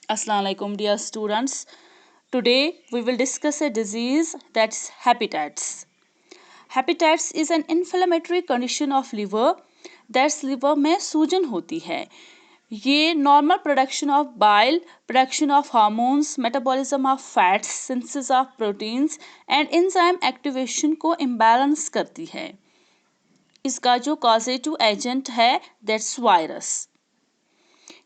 Assalamu alaikum, dear students. Today we will discuss a disease that's hepatitis. Hepatitis is an inflammatory condition of liver that's liver में सूजन होती है. ये normal production of bile, production of hormones, metabolism of fats, synthesis of proteins and enzyme activation को imbalance करती है. इसका जो causative agent है that's virus.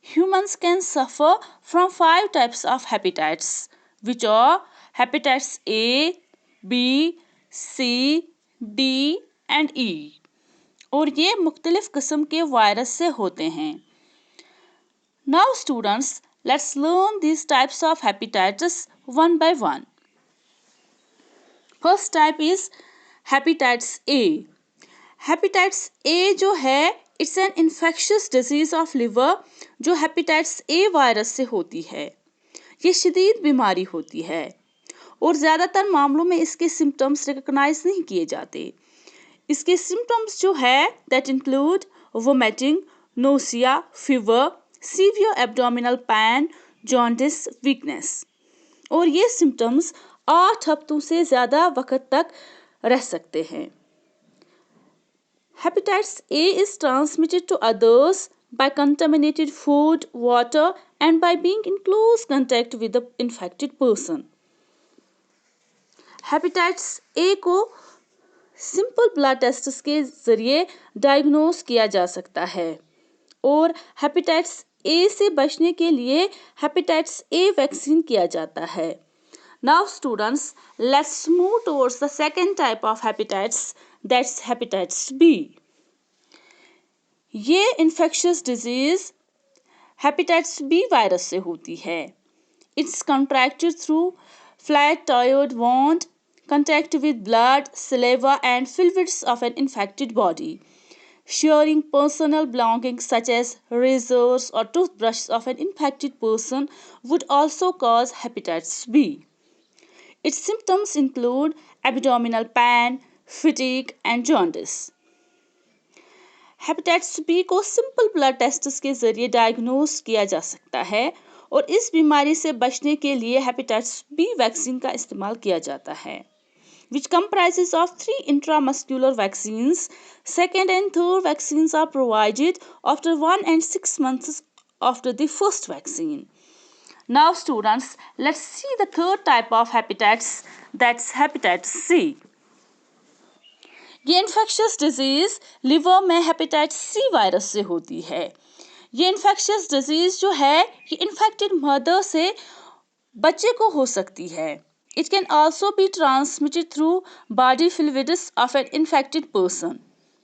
Humans can suffer from 5 types of hepatitis, which are hepatitis A, B, C, D and E. और ये मुख्तलिफ किस्म के वायरस से होते हैं. Now students, let's learn these types of hepatitis one by one. First type is hepatitis A. Hepatitis A जो है it's an infectious disease of liver जो हेपेटाइटिस ए वायरस से होती है. ये शदीद बीमारी होती है और ज़्यादातर मामलों में इसके सिम्टम्स रिकग्नाइज नहीं किए जाते. इसके सिम्टम्स जो है that include vomiting, nausea, fever, severe abdominal pain, jaundice, weakness. और ये सिम्टम्स 8 हफ्तों से ज़्यादा वक्त तक रह सकते हैं. Hepatitis A is transmitted to others by contaminated food, water and by being in close contact with the infected person. Hepatitis A को सिंपल ब्लड टेस्ट के ज़रिए डायग्नोस किया जा सकता है और हेपेटाइटिस A से बचने के लिए हेपेटाइटिस A वैक्सीन किया जाता है. Now students, let's move towards the second type of hepatitis, that's hepatitis B. ये infectious disease hepatitis B virus से होती है. It's contracted through flat thyroid wound, contact with blood, saliva and fluids of an infected body. Sharing personal belongings such as razors or toothbrushes of an infected person would also cause hepatitis B. Its symptoms include abdominal pain, fatigue and jaundice. Hepatitis B को simple blood test के ज़रिए diagnose किया जा सकता है और इस बीमारी से बचने के लिए हेपेटाइटिस बी वैक्सीन का इस्तेमाल किया जाता है, which comprises of 3 intramuscular vaccines. Second and third vaccines are provided after 1 and 6 months after the first vaccine. Now students, let's see the third type of hepatitis, that's hepatitis C. ये infectious disease liver में hepatitis C virus से होती है. ये infectious disease जो है ये infected mother से बच्चे को हो सकती है. It can also be transmitted through body fluids of an infected person.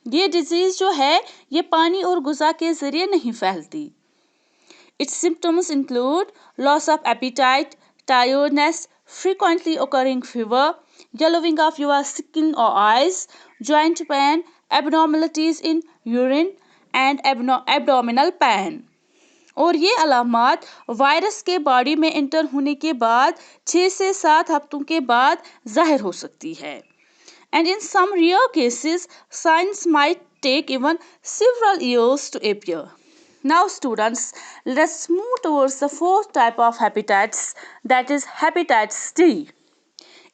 ये डिजीज़ जो है ये पानी और गुज़ा के ज़रिए नहीं फैलती. Its symptoms include loss of appetite, tiredness, frequently occurring fever, yellowing of your skin or eyes, joint pain, abnormalities in urine and abdominal pain. और ये अलामात वायरस के बॉडी में एंटर होने के बाद 6 से 7 हफ्तों के बाद ज़ाहिर हो सकती है. And in some rare cases, signs might take even several years to appear. Now students, let's move towards the fourth type of hepatitis, that is hepatitis D.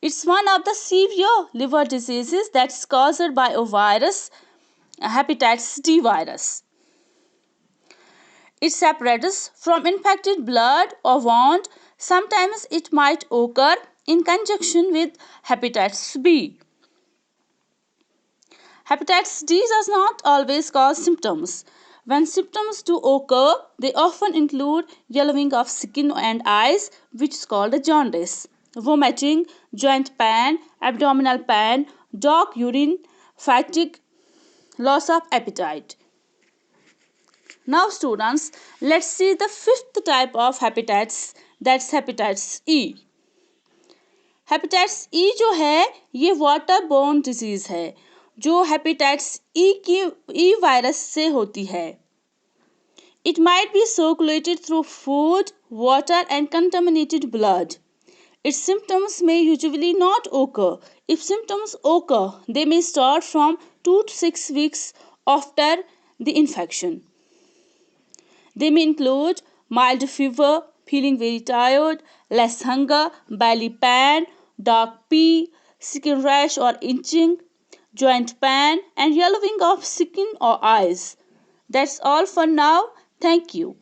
It's one of the severe liver diseases that's caused by a virus, hepatitis D virus. It separates from infected blood or wound. Sometimes it might occur in conjunction with hepatitis B. Hepatitis D does not always cause symptoms. When symptoms do occur, they often include yellowing of skin and eyes, which is called a jaundice, vomiting, joint pain, abdominal pain, dark urine, fatigue, loss of appetite. Now students, let's see the fifth type of hepatitis, that's hepatitis E. Hepatitis E जो है ये water borne disease है जो hepatitis E virus से होती है. It might be circulated through food, water and contaminated blood. Its symptoms may usually not occur. If symptoms occur, they may start from 2 to 6 weeks after the infection. They may include mild fever, feeling very tired, less hunger, belly pain, dark pee, skin rash or itching, joint pain, and yellowing of skin or eyes. That's all for now. Thank you.